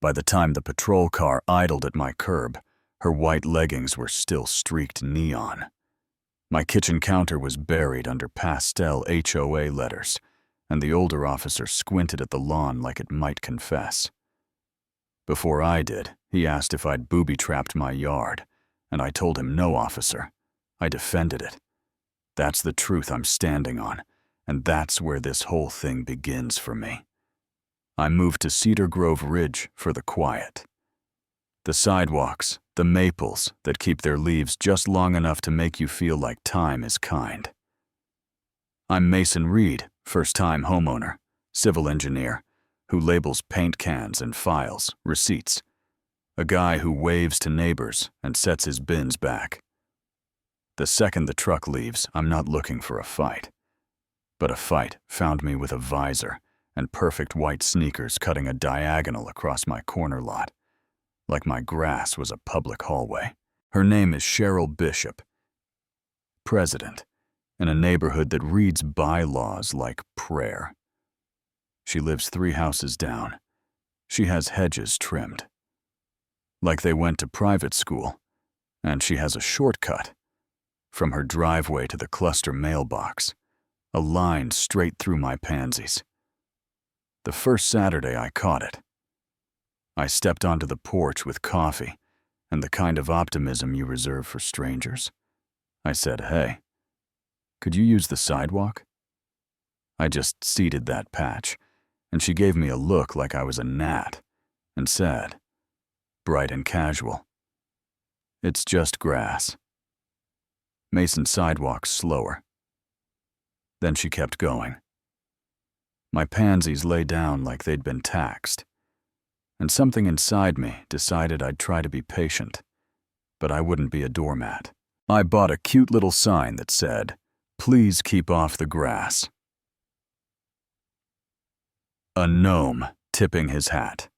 By the time the patrol car idled at my curb, her white leggings were still streaked neon. My kitchen counter was buried under pastel HOA letters, and the older officer squinted at the lawn like it might confess. Before I did, he asked if I'd booby-trapped my yard, and I told him no, officer. I defended it. That's the truth I'm standing on, and that's where this whole thing begins for me. I moved to Cedar Grove Ridge for the quiet. The sidewalks, the maples that keep their leaves just long enough to make you feel like time is kind. I'm Mason Reed, first-time homeowner, civil engineer, who labels paint cans and files, receipts. A guy who waves to neighbors and sets his bins back. The second the truck leaves, I'm not looking for a fight. But a fight found me with a visor and perfect white sneakers cutting a diagonal across my corner lot, like my grass was a public hallway. Her name is Cheryl Bishop, president, in a neighborhood that reads bylaws like prayer. She lives 3 houses down. She has hedges trimmed, like they went to private school, and she has a shortcut from her driveway to the cluster mailbox, a line straight through my pansies. The first Saturday I caught it. I stepped onto the porch with coffee and the kind of optimism you reserve for strangers. I said, "Hey, could you use the sidewalk?" I just seeded that patch, and she gave me a look like I was a gnat and said, bright and casual, "It's just grass." Mason's sidewalk's slower. Then she kept going. My pansies lay down like they'd been taxed, and something inside me decided I'd try to be patient, but I wouldn't be a doormat. I bought a cute little sign that said, "Please keep off the grass." A gnome tipping his hat.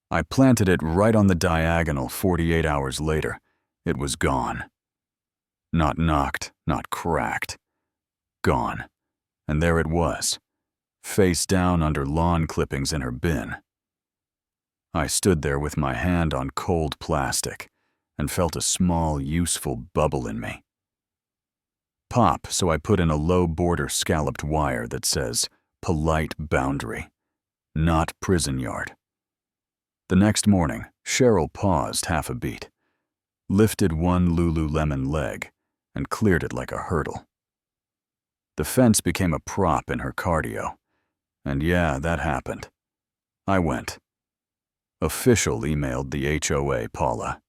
I planted it right on the diagonal 48 hours later. It was gone. Not knocked, not cracked. Gone. And there it was, face down under lawn clippings in her bin. I stood there with my hand on cold plastic and felt a small, useful bubble in me. Pop, so I put in a low border scalloped wire that says, "Polite boundary, not prison yard." The next morning, Cheryl paused half a beat, lifted one Lululemon leg, and cleared it like a hurdle. The fence became a prop in her cardio, and yeah, that happened. I went. Official emailed the HOA, Paula.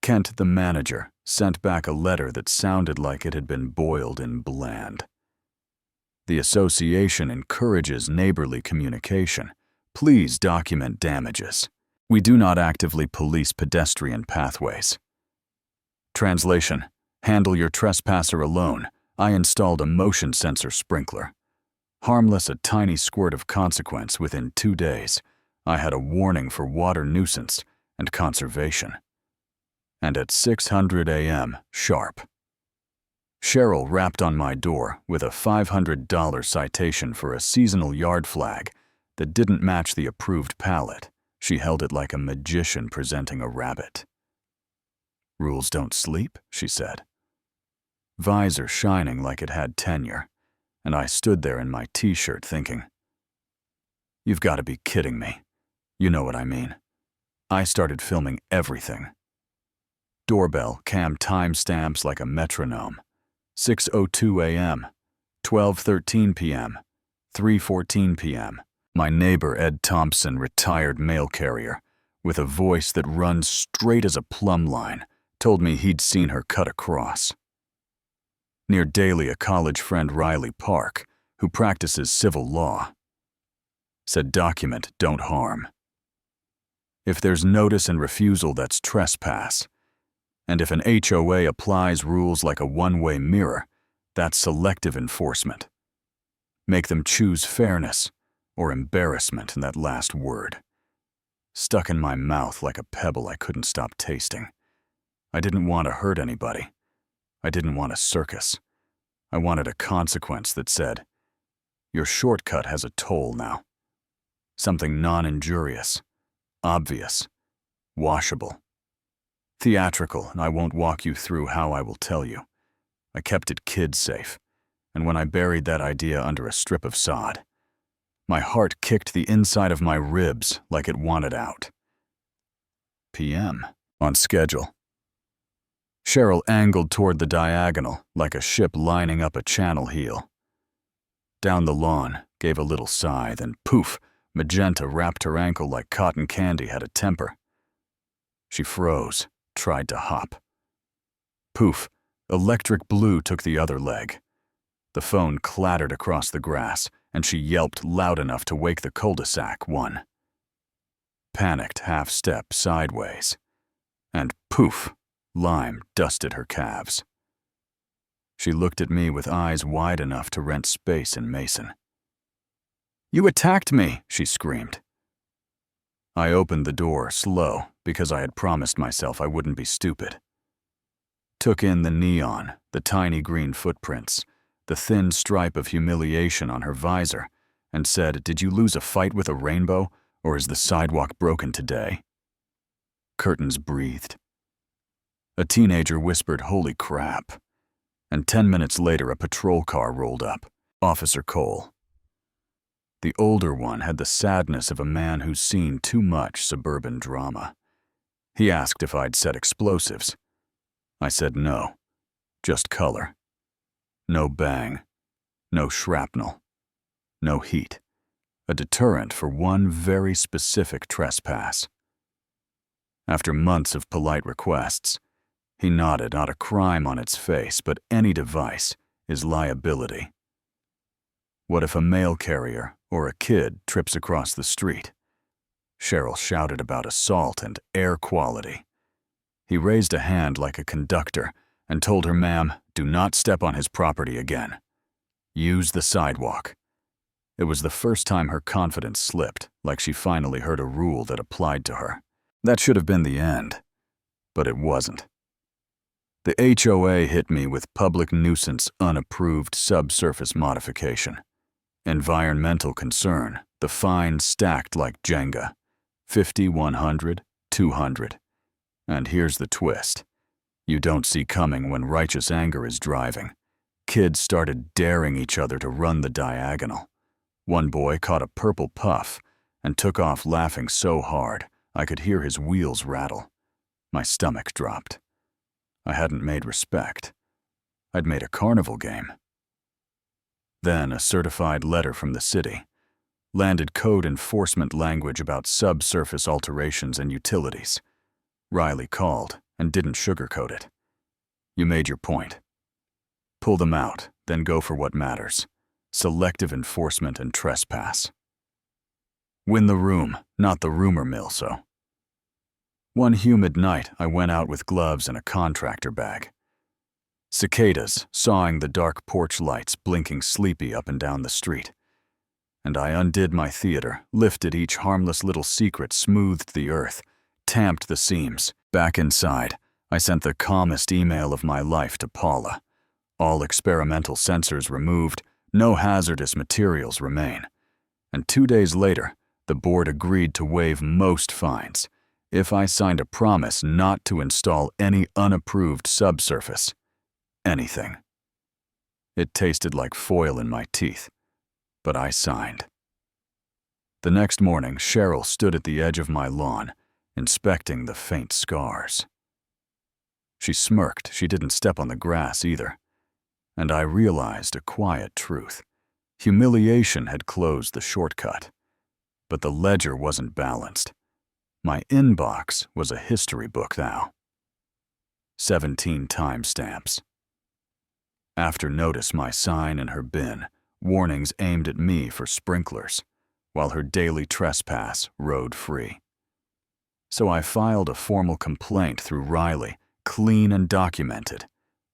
Kent, the manager, sent back a letter that sounded like it had been boiled in bland. The association encourages neighborly communication. Please document damages. We do not actively police pedestrian pathways. Translation: handle your trespasser alone. I installed a motion sensor sprinkler. Harmless, a tiny squirt of consequence within 2 days. I had a warning for water nuisance and conservation. And at 6:00 a.m. sharp, Cheryl rapped on my door with a $500 citation for a seasonal yard flag that didn't match the approved palette. She held it like a magician presenting a rabbit. "Rules don't sleep," she said. Visor shining like it had tenure, and I stood there in my t-shirt thinking, "You've got to be kidding me." You know what I mean. I started filming everything. Doorbell cam timestamps like a metronome. 6:02 a.m., 12:13 p.m., 3:14 p.m. My neighbor Ed Thompson, retired mail carrier, with a voice that runs straight as a plumb line, told me he'd seen her cut across. Near Daly, a college friend, Riley Park, who practices civil law, said document, don't harm. If there's notice and refusal, that's trespass. And if an HOA applies rules like a one-way mirror, that's selective enforcement. Make them choose fairness or embarrassment in that last word. Stuck in my mouth like a pebble I couldn't stop tasting. I didn't want to hurt anybody. I didn't want a circus. I wanted a consequence that said, your shortcut has a toll now. Something non-injurious, obvious, washable. Theatrical, and I won't walk you through how I will tell you. I kept it kid-safe, and when I buried that idea under a strip of sod, my heart kicked the inside of my ribs like it wanted out. PM. On schedule. Cheryl angled toward the diagonal like a ship lining up a channel heel. Down the lawn, gave a little sigh, then poof, magenta wrapped her ankle like cotton candy had a temper. She froze, tried to hop. Poof, electric blue took the other leg. The phone clattered across the grass, and she yelped loud enough to wake the cul-de-sac one. Panicked half-step sideways. And poof, lime dusted her calves. She looked at me with eyes wide enough to rent space in Mason. "You attacked me," she screamed. I opened the door slow because I had promised myself I wouldn't be stupid. Took in the neon, the tiny green footprints, the thin stripe of humiliation on her visor, and said, "Did you lose a fight with a rainbow, or is the sidewalk broken today?" Curtains breathed. A teenager whispered, "Holy crap," and 10 minutes later a patrol car rolled up, Officer Cole. The older one had the sadness of a man who's seen too much suburban drama. He asked if I'd set explosives. I said no, just color. No bang, no shrapnel, no heat. A deterrent for one very specific trespass. After months of polite requests, he nodded, not a crime on its face, but any device is liability. What if a mail carrier or a kid trips across the street? Cheryl shouted about assault and air quality. He raised a hand like a conductor and told her, "Ma'am, do not step on his property again. Use the sidewalk." It was the first time her confidence slipped, like she finally heard a rule that applied to her. That should have been the end, but it wasn't. The HOA hit me with public nuisance unapproved subsurface modification. Environmental concern, the fine stacked like Jenga. 50, 100, 200. And here's the twist. You don't see coming when righteous anger is driving. Kids started daring each other to run the diagonal. One boy caught a purple puff and took off laughing so hard I could hear his wheels rattle. My stomach dropped. I hadn't made respect. I'd made a carnival game. Then a certified letter from the city. Landed code enforcement language about subsurface alterations and utilities. Riley called and didn't sugarcoat it. "You made your point. Pull them out, then go for what matters. Selective enforcement and trespass. Win the room, not the rumor mill, so." One humid night, I went out with gloves and a contractor bag. Cicadas sawing the dark porch lights blinking sleepy up and down the street. And I undid my theater, lifted each harmless little secret, smoothed the earth, tamped the seams. Back inside, I sent the calmest email of my life to Paula. All experimental sensors removed, no hazardous materials remain. And 2 days later, the board agreed to waive most fines if I signed a promise not to install any unapproved subsurface. Anything. It tasted like foil in my teeth, but I signed. The next morning, Cheryl stood at the edge of my lawn, inspecting the faint scars. She smirked. She didn't step on the grass either. And I realized a quiet truth. Humiliation had closed the shortcut, but the ledger wasn't balanced. My inbox was a history book now. 17 timestamps. After notice my sign in her bin, warnings aimed at me for sprinklers, while her daily trespass rode free. So I filed a formal complaint through Riley, clean and documented.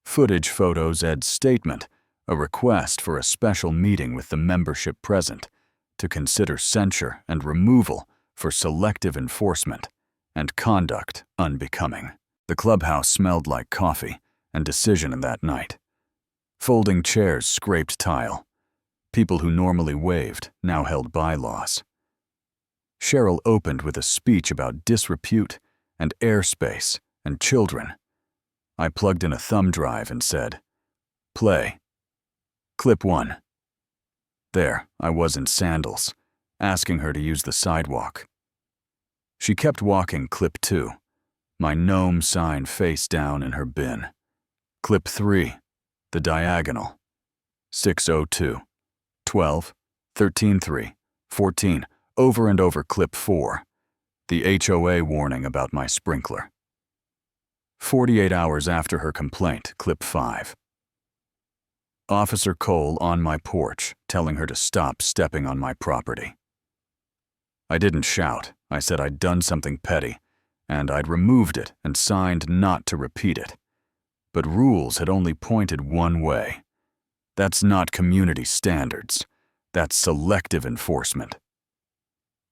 Footage photos Ed's statement, a request for a special meeting with the membership present to consider censure and removal for selective enforcement and conduct unbecoming. The clubhouse smelled like coffee and decision in that night. Folding chairs scraped tile. People who normally waved now held bylaws. Cheryl opened with a speech about disrepute and airspace and children. I plugged in a thumb drive and said, "Play. Clip 1. There, I was in sandals, asking her to use the sidewalk. She kept walking. Clip 2. My gnome sign face down in her bin. Clip 3. The diagonal. 602. 12. 13.3. 14. Over and over. Clip 4. The HOA warning about my sprinkler. 48 hours after her complaint. Clip 5. Officer Cole on my porch, telling her to stop stepping on my property. I didn't shout. I said I'd done something petty, and I'd removed it and signed not to repeat it. But rules had only pointed one way. That's not community standards. That's selective enforcement.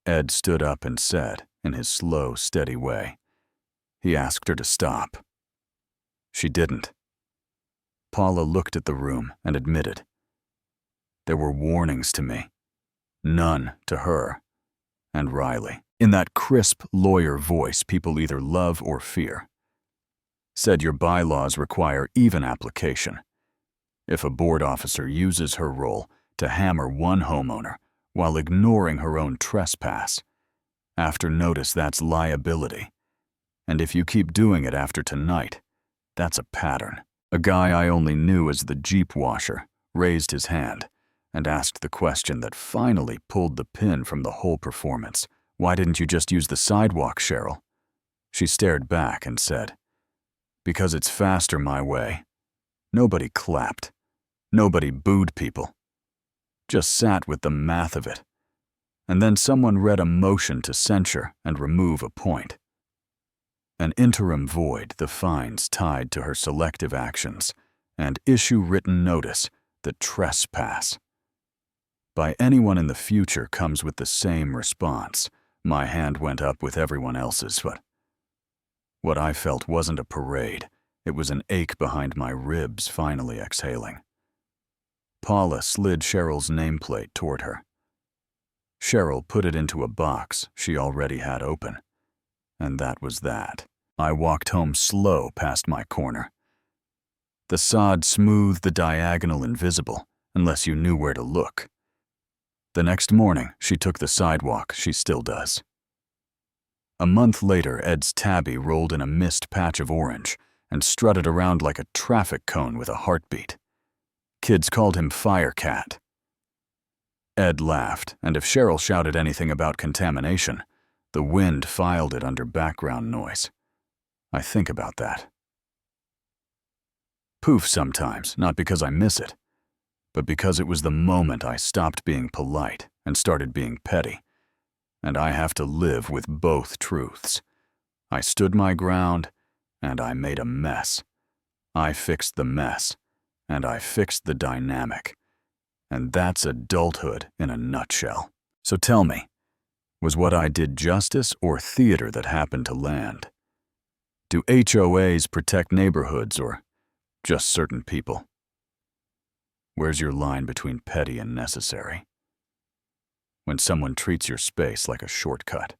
Ed stood up and said, in his slow, steady way, he asked her to stop. She didn't. Paula looked at the room and admitted. There were warnings to me. None to her. And Riley, in that crisp lawyer voice people either love or fear. Said your bylaws require even application. If a board officer uses her role to hammer one homeowner while ignoring her own trespass, after notice that's liability. And if you keep doing it after tonight, that's a pattern. A guy I only knew as the Jeep washer raised his hand and asked the question that finally pulled the pin from the whole performance. Why didn't you just use the sidewalk, Cheryl? She stared back and said, because it's faster my way. Nobody clapped. Nobody booed people. Just sat with the math of it. And then someone read a motion to censure and remove a point. An interim void the fines tied to her selective actions, and issue written notice that trespass. By anyone in the future comes with the same response. My hand went up with everyone else's, but what I felt wasn't a parade. It was an ache behind my ribs finally exhaling. Paula slid Cheryl's nameplate toward her. Cheryl put it into a box she already had open. And that was that. I walked home slow past my corner. The sod smoothed the diagonal invisible, unless you knew where to look. The next morning, she took the sidewalk. She still does. A month later, Ed's tabby rolled in a mist patch of orange and strutted around like a traffic cone with a heartbeat. Kids called him Firecat. Ed laughed, and if Cheryl shouted anything about contamination, the wind filed it under background noise. I think about that. Poof sometimes, not because I miss it, but because it was the moment I stopped being polite and started being petty. And I have to live with both truths. I stood my ground, and I made a mess. I fixed the mess, and I fixed the dynamic. And that's adulthood in a nutshell. So tell me, was what I did justice or theater that happened to land? Do HOAs protect neighborhoods or just certain people? Where's your line between petty and necessary? When someone treats your space like a shortcut.